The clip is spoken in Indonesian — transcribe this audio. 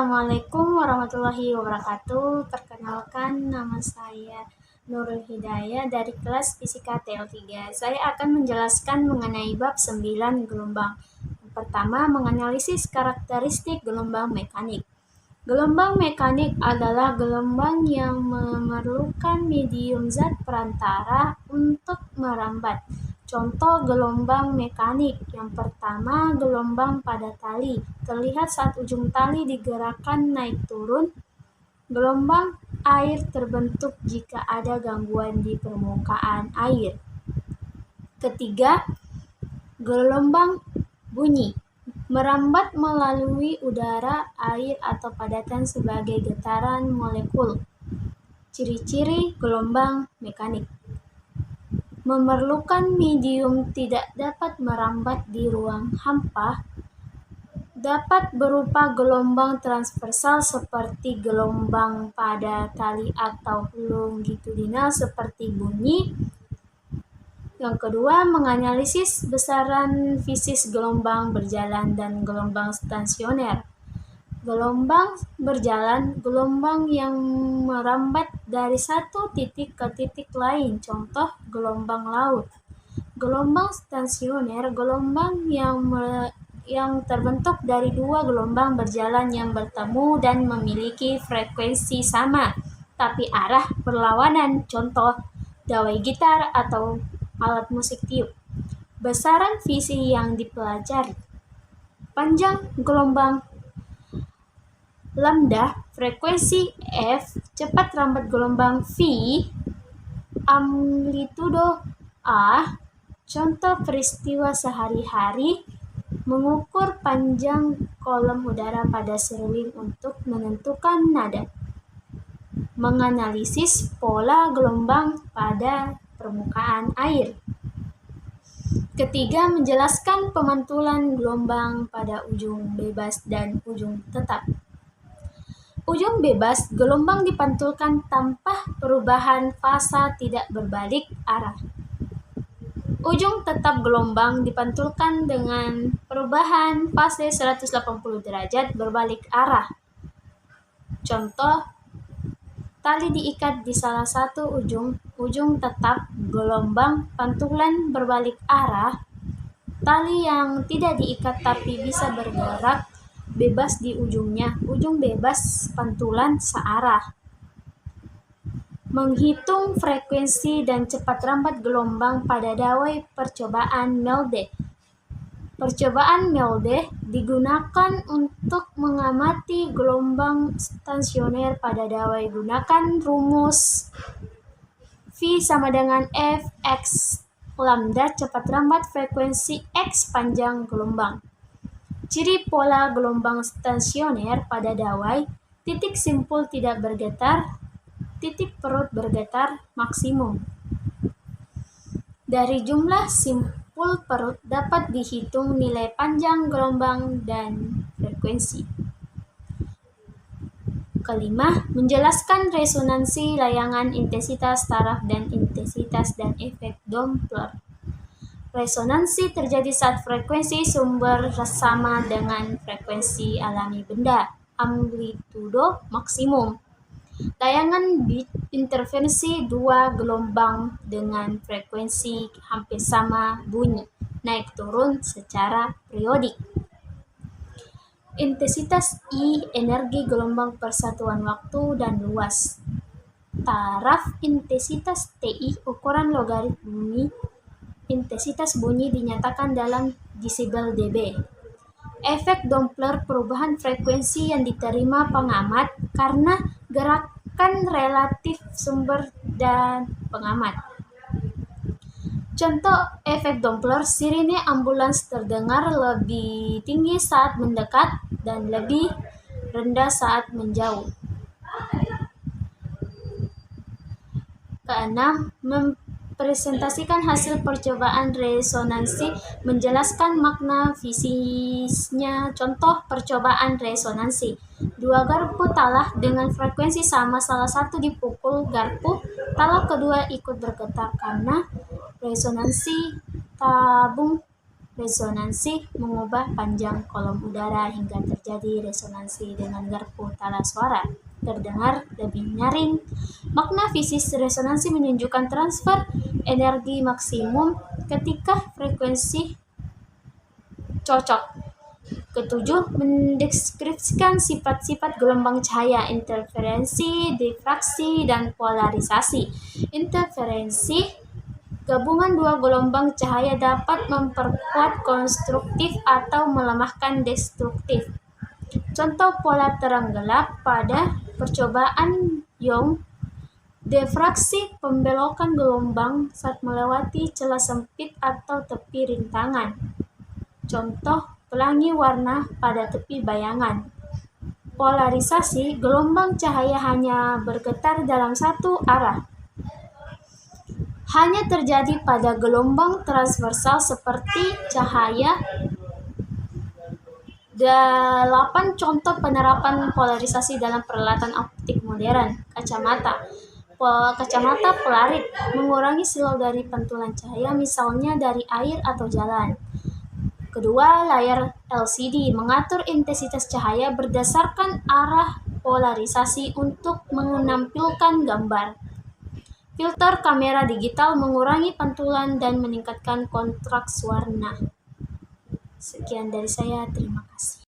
Assalamualaikum warahmatullahi wabarakatuh. Perkenalkan, nama saya Nurul Hidayah dari kelas Fisika TL3. Saya akan menjelaskan mengenai bab 9 gelombang. Yang pertama, menganalisis karakteristik gelombang mekanik. Gelombang mekanik adalah gelombang yang memerlukan medium zat perantara untuk merambat. Contoh gelombang mekanik. Yang pertama, gelombang pada tali. Terlihat saat ujung tali digerakkan naik turun. Gelombang air terbentuk jika ada gangguan di permukaan air. Ketiga, gelombang bunyi. Merambat melalui udara, air, atau padatan sebagai getaran molekul. Ciri-ciri gelombang mekanik: memerlukan medium, tidak dapat merambat di ruang hampa, dapat berupa gelombang transversal seperti gelombang pada tali atau longitudinal seperti bunyi. Yang kedua, menganalisis besaran fisis gelombang berjalan dan gelombang stasioner. Gelombang berjalan, gelombang yang merambat dari satu titik ke titik lain, contoh gelombang laut. Gelombang stasioner, gelombang yang terbentuk dari dua gelombang berjalan yang bertemu dan memiliki frekuensi sama, tapi arah berlawanan, contoh dawai gitar atau alat musik tiup. Besaran visi yang dipelajari: panjang gelombang lambda, frekuensi F, cepat rambat gelombang V, amplitudo A. Contoh peristiwa sehari-hari: mengukur panjang kolom udara pada seruling untuk menentukan nada. Menganalisis pola gelombang pada permukaan air. Ketiga, menjelaskan pemantulan gelombang pada ujung bebas dan ujung tetap. Ujung bebas, gelombang dipantulkan tanpa perubahan fasa, tidak berbalik arah. Ujung tetap, gelombang dipantulkan dengan perubahan fase 180 derajat berbalik arah. Contoh, tali diikat di salah satu ujung tetap, gelombang pantulan berbalik arah. Tali yang tidak diikat tapi bisa bergerak bebas di ujungnya, ujung bebas pantulan searah. Menghitung frekuensi dan cepat rambat gelombang pada dawai percobaan Melde. Percobaan Melde digunakan untuk mengamati gelombang stasioner pada dawai. Gunakan rumus V sama dengan F X lambda, cepat rambat frekuensi, X panjang gelombang. Ciri pola gelombang stasioner pada dawai: titik simpul tidak bergetar, titik perut bergetar maksimum. Dari jumlah simpul perut dapat dihitung nilai panjang gelombang dan frekuensi. Kelima, menjelaskan resonansi layangan, intensitas taraf dan intensitas dan efek Doppler. Resonansi terjadi saat frekuensi sumber sama dengan frekuensi alami benda, amplitudo maksimum. Layangan interferensi dua gelombang dengan frekuensi hampir sama bunyi, naik turun secara periodik. Intensitas I, energi gelombang per satuan waktu dan luas. Taraf intensitas TI, ukuran logaritmi intensitas bunyi dinyatakan dalam desibel dB. Efek Doppler, perubahan frekuensi yang diterima pengamat karena gerakan relatif sumber dan pengamat. Contoh efek Doppler: sirine ambulans terdengar lebih tinggi saat mendekat dan lebih rendah saat menjauh. Keenam, presentasikan hasil percobaan resonansi, menjelaskan makna fisiknya. Contoh percobaan resonansi: dua garpu talah dengan frekuensi sama, salah satu dipukul garpu, talah kedua ikut bergetar karena resonansi tabung Resonansi mengubah panjang kolom udara hingga terjadi resonansi dengan garpu tala suara. Terdengar lebih nyaring. Makna fisik resonansi menunjukkan transfer energi maksimum ketika frekuensi cocok. Ketujuh, mendeskripsikan sifat-sifat gelombang cahaya, interferensi, difraksi, dan polarisasi. Interferensi, gabungan dua gelombang cahaya dapat memperkuat konstruktif atau melemahkan destruktif. Contoh pola terang gelap pada percobaan Young. Difraksi, pembelokan gelombang saat melewati celah sempit atau tepi rintangan. Contoh pelangi warna pada tepi bayangan. Polarisasi, gelombang cahaya hanya bergetar dalam satu arah. Hanya terjadi pada gelombang transversal seperti cahaya. 8 contoh penerapan polarisasi dalam peralatan optik modern. Kacamata. Kacamata polarit mengurangi silau dari pantulan cahaya, misalnya dari air atau jalan. Kedua, layar LCD mengatur intensitas cahaya berdasarkan arah polarisasi untuk menampilkan gambar. Filter kamera digital mengurangi pantulan dan meningkatkan kontras warna. Sekian dari saya, terima kasih.